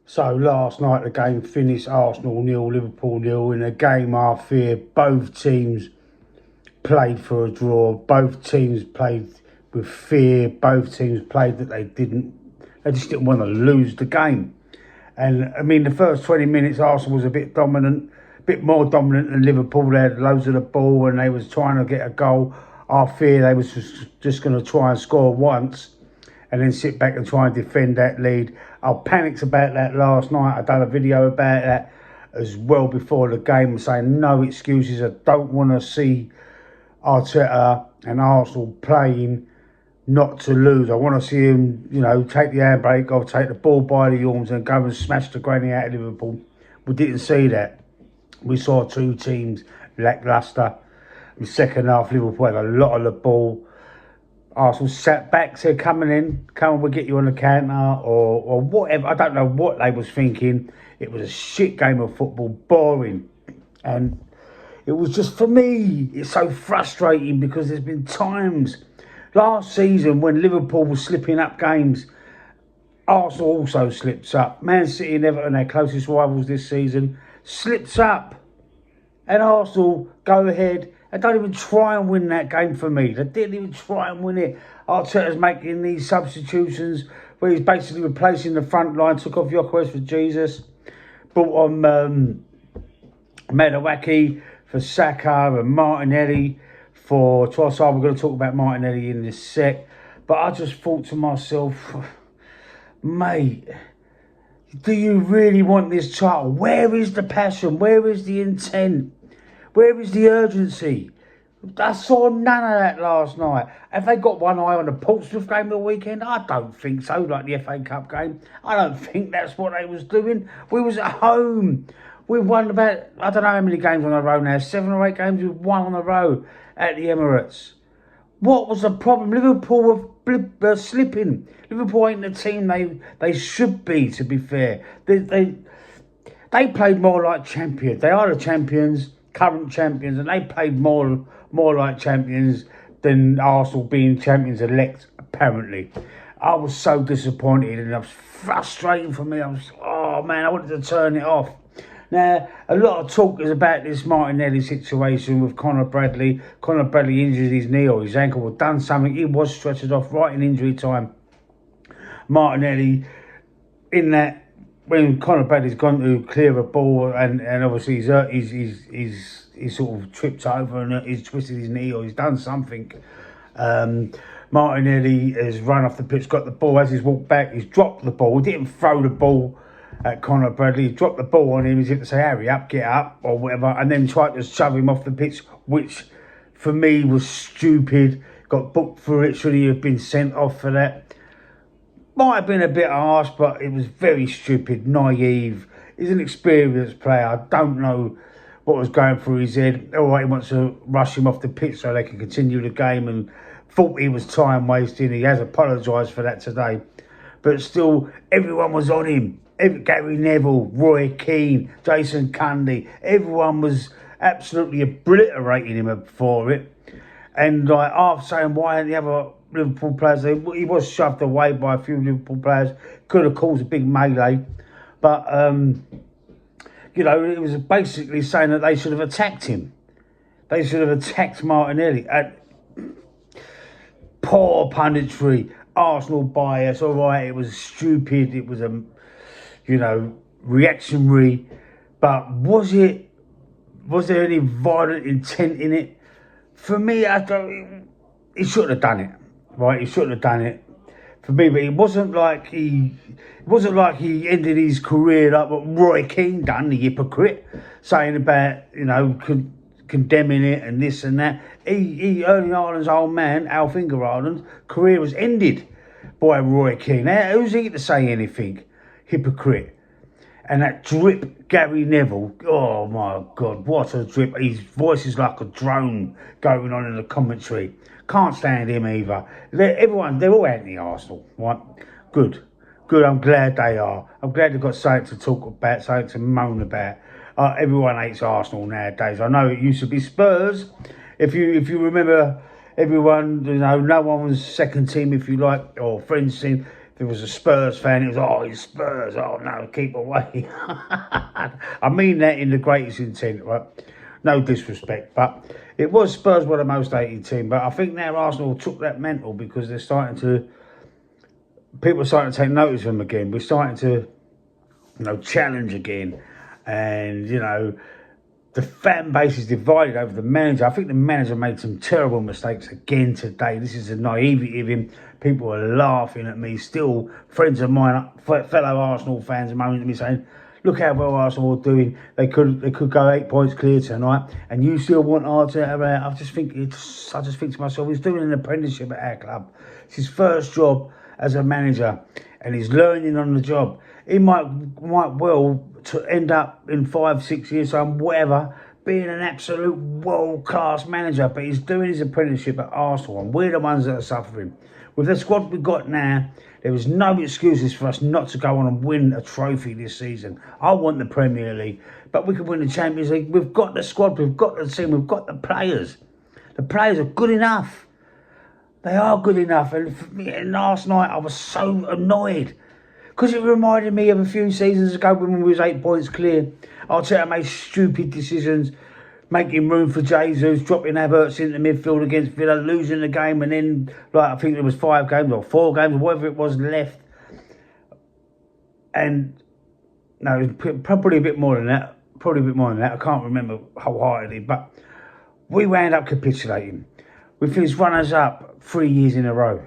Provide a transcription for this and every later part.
So last night the game finished Arsenal 0, Liverpool 0 in a game I fear both teams played for a draw. Both teams played with fear. Both teams played that they just didn't want to lose the game. And I mean the first 20 minutes Arsenal was a bit dominant, a bit more dominant than Liverpool. They had loads of the ball and they was trying to get a goal. I fear they was just going to try and score once and then sit back and try and defend that lead. I panicked about that last night. I done a video about that as well before the game, saying no excuses. I don't want to see Arteta and Arsenal playing not to lose. I want to see him, take the handbrake off, take the ball by the arms and go and smash the granny out of Liverpool. We didn't see that. We saw two teams lacklustre. In the second half, Liverpool had a lot of the ball. Arsenal sat back, said, come on, we'll get you on the counter, or whatever. I don't know what they was thinking. It was a shit game of football, boring. And it was just, for me, it's so frustrating because there's been times last season when Liverpool was slipping up games. Arsenal also slips up. Man City and Everton, their closest rivals this season, slips up. And Arsenal go ahead and don't even try and win that game for me. They didn't even try and win it. Arteta's making these substitutions where he's basically replacing the front line, took off Gyökeres for Jesus, brought on Medawaki for Saka and Martinelli for Trossard. We're going to talk about Martinelli in this sec. But I just thought to myself, mate, do you really want this title? Where is the passion? Where is the intent? Where is the urgency? I saw none of that last night. Have they got one eye on the Portsmouth game of the weekend? I don't think so, like the FA Cup game. I don't think that's what they was doing. We was at home. We won about, I don't know how many games on a row now, 7 or 8 games, we've won on a row at the Emirates. What was the problem? Liverpool were slipping. Liverpool ain't the team they should be, to be fair. They played more like champions. They are the champions, current champions, and they played more like champions than Arsenal being champions elect, apparently. I was so disappointed and it was frustrating for me. I wanted to turn it off. Now, a lot of talk is about this Martinelli situation with Conor Bradley. Conor Bradley injured his knee or his ankle or done something. He was stretched off right in injury time. Martinelli, in that, when Conor Bradley's gone to clear a ball and obviously he's sort of tripped over and he's twisted his knee or he's done something. Martinelli has run off the pitch, got the ball. As he's walked back, he's dropped the ball. He didn't throw the ball at Conor Bradley. He dropped the ball on him. He's had to say, hurry up, get up, or whatever, and then tried to shove him off the pitch, which for me was stupid. Got booked for it. Should he have been sent off for that? Might have been a bit harsh, but it was very stupid, naive. He's an experienced player. I don't know what was going through his head. All right, he wants to rush him off the pitch so they can continue the game, and thought he was time wasting. He has apologised for that today. But still, everyone was on him. Gary Neville, Roy Keane, Jason Cundy, everyone was absolutely obliterating him for it. And like half saying, why aren't the other Liverpool players? He was shoved away by a few Liverpool players. Could have caused a big melee. But, it was basically saying that they should have attacked him. They should have attacked Martinelli. Poor punditry, Arsenal bias, all right, it was stupid, it was reactionary, but was there any violent intent in it? For me, he shouldn't have done it, right? He shouldn't have done it. For me, but it wasn't like he ended his career like what Roy Keane done, the hypocrite, saying about, condemning it and this and that. Erling Haaland's old man, Alf Inge Haaland's career was ended by Roy Keane. Now, who's he to say anything? Hypocrite. And that drip, Gary Neville, oh my God, what a drip. His voice is like a drone going on in the commentary. Can't stand him either. They're all anti-Arsenal, right? Good, I'm glad they are. I'm glad they've got something to talk about, something to moan about. Everyone hates Arsenal nowadays. I know it used to be Spurs. If you remember, everyone, no one was second team, if you like, or friends team. If it was a Spurs fan, it was, oh, it's Spurs. Oh, no, keep away. I mean that in the greatest intent, right? No disrespect, but it was Spurs were the most hated team. But I think now Arsenal took that mental because they're starting to, people are starting to take notice of them again. We're starting to, challenge again. And, the fan base is divided over the manager. I think the manager made some terrible mistakes again today. This is the naivety of him. People are laughing at me. Still, friends of mine, fellow Arsenal fans, are moaning at me saying, "Look how well Arsenal are doing. They could go 8 points clear tonight, and you still want Arteta out." I just think to myself, he's doing an apprenticeship at our club. It's his first job as a manager, and he's learning on the job. He might well to end up in 5-6 years, whatever, being an absolute world-class manager, but he's doing his apprenticeship at Arsenal, and we're the ones that are suffering. With the squad we've got now, there is no excuses for us not to go on and win a trophy this season. I want the Premier League, but we can win the Champions League. We've got the squad, we've got the team, we've got the players. The players are good enough. They are good enough. And for me, last night I was so annoyed because it reminded me of a few seasons ago when we was 8 points clear. Arteta made stupid decisions, making room for Jesus, dropping Havertz into midfield against Villa, losing the game, and then, I think there was 5 games or 4 games or whatever it was left. And, no, it was probably a bit more than that. I can't remember wholeheartedly, but we wound up capitulating. We finished runners-up 3 years in a row.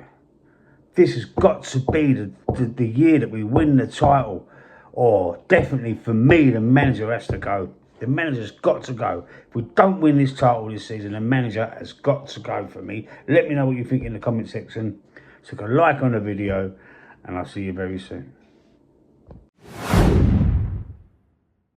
This has got to be the year that we win the title. Or definitely for me, the manager has to go. The manager's got to go. If we don't win this title this season, the manager has got to go for me. Let me know what you think in the comment section. Stick a like on the video, and I'll see you very soon.